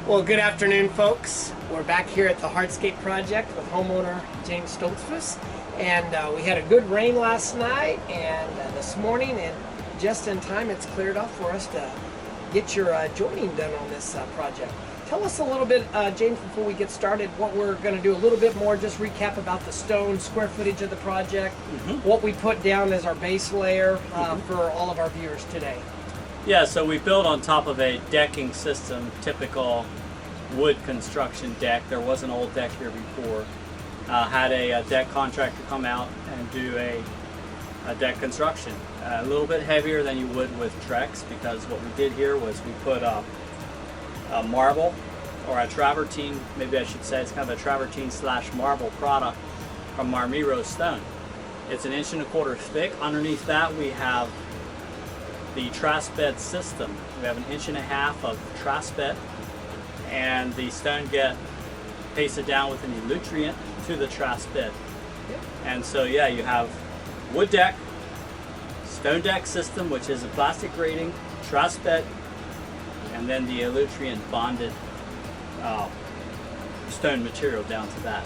Well, good afternoon, folks. We're back here at the Hardscape project with homeowner James Stoltzfus, and we had a good rain last night and this morning, and just in time it's cleared up for us to get your joining done on this project. Tell us a little bit, James, before we get started, what we're going to do a little bit more, just recap about the stone, square footage of the project, what we put down as our base layer for all of our viewers today. Yeah, so we built on top of a decking system, typical wood construction deck. There was an old deck here before. Had a deck contractor come out and do a deck construction. A little bit heavier than you would with Trex, because what we did here was we put a marble, or a travertine, maybe I should say, it's kind of a travertine slash marble product from Marmino stone. It's 1.25 inches thick. Underneath that we have the truss bed system. We have 1.5 inches of truss bed, and the stone get pasted down with an elutriant to the truss bed. And so yeah, you have wood deck, stone deck system, which is a plastic grating, truss bed, and then the elutriant bonded stone material down to that.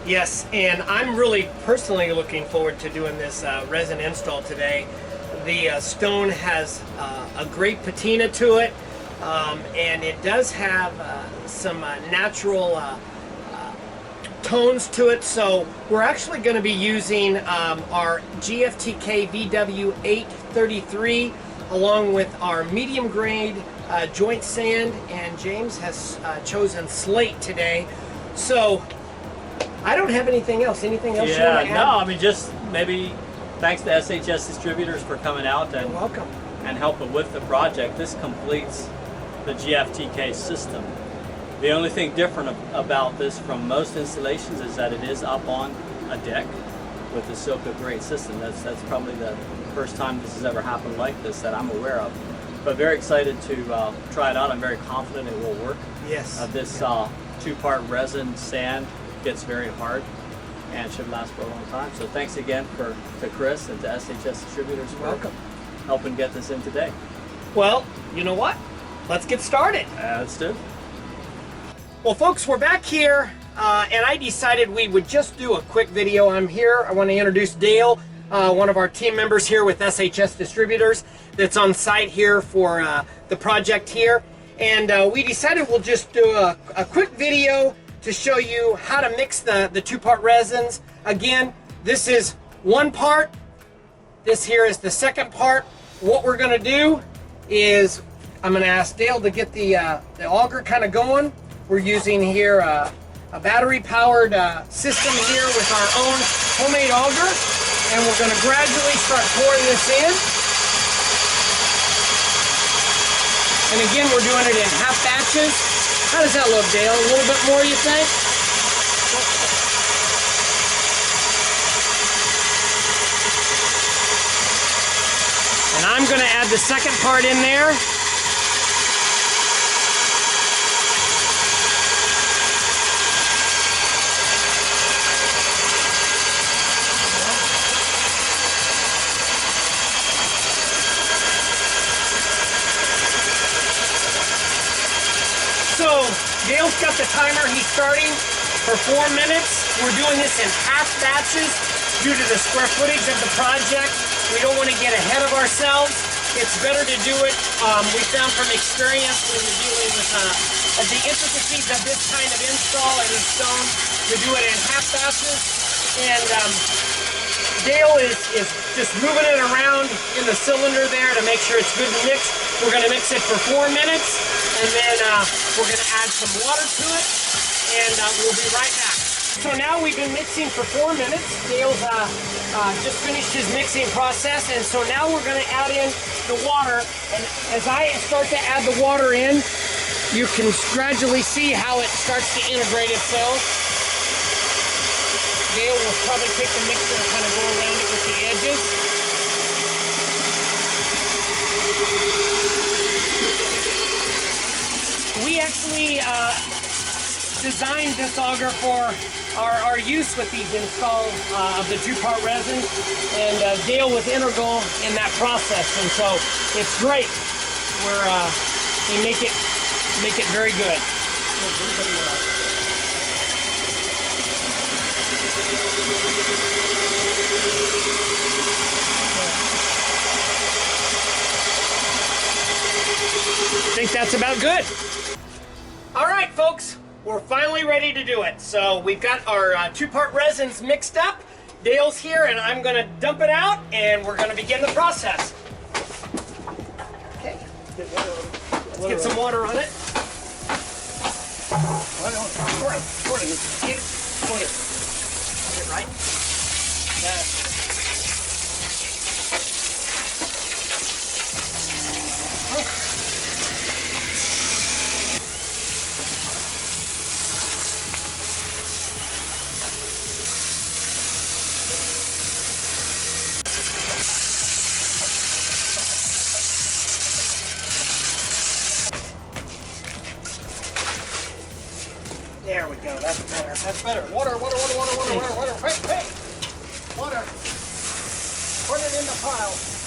Yes, and I'm really personally looking forward to doing this resin install today. The stone has a great patina to it, and it does have some natural tones to it. So we're actually going to be using our GFTK VW833 along with our medium grade joint sand, and James has chosen slate today. So I don't have anything else. Anything else you want to add? No, I mean, just maybe thanks to SHS Distributors for coming out and helping with the project. This completes the GFTK system. The only thing different about this from most installations is that it is up on a deck with the silica grate system. That's probably the first time this has ever happened like this that I'm aware of. But very excited to try it out. I'm very confident it will work. Yes. This two-part resin sand gets very hard and should last for a long time. So thanks again to Chris and to SHS Distributors for helping get this in today. Well, you know what? Let's get started. Let's do it. Well, folks, we're back here, and I decided we would just do a quick video. I'm here. I want to introduce Dale, one of our team members here with SHS Distributors that's on site here for the project here. And we decided we'll just do a quick video to show you how to mix the two-part resins. Again, this is one part. This here is the second part. What we're going to do is I'm going to ask Dale to get the auger kind of going. We're using here a battery-powered system here with our own homemade auger, and we're going to gradually start pouring this in. And again, we're doing it in half batches. How does that look, Dale? A little bit more, you think? And I'm going to add the second part in there. So Dale's got the timer. He's starting for 4 minutes. We're doing this in half batches due to the square footage of the project. We don't want to get ahead of ourselves. It's better to do it, we found from experience when we're dealing with the intricacies of this kind of install and in stone, to do it in half batches. And Dale is just moving it around in the cylinder there to make sure it's good and mixed. We're going to mix it for 4 minutes, and then we're going to add some water to it, and we'll be right back. So now we've been mixing for 4 minutes. Dale's just finished his mixing process, and so now we're going to add in the water. And as I start to add the water in, you can gradually see how it starts to integrate itself. Dale will probably take the mixer and kind of go around it with the edges. We actually designed this auger for our use with these installs of the two-part resin, and Dale was integral in that process, and so it's great. We make it make it very good. I think that's about good. All right, folks, we're finally ready to do it. So we've got our two-part resins mixed up. Dale's here, and I'm going to dump it out, and we're going to begin the process. Okay. Let's get some water on it. Get it right. Yeah. There we go. That's better. That's better. Water, water, water, water, water, water, water. Hey, hey! Water. Put it in the pile.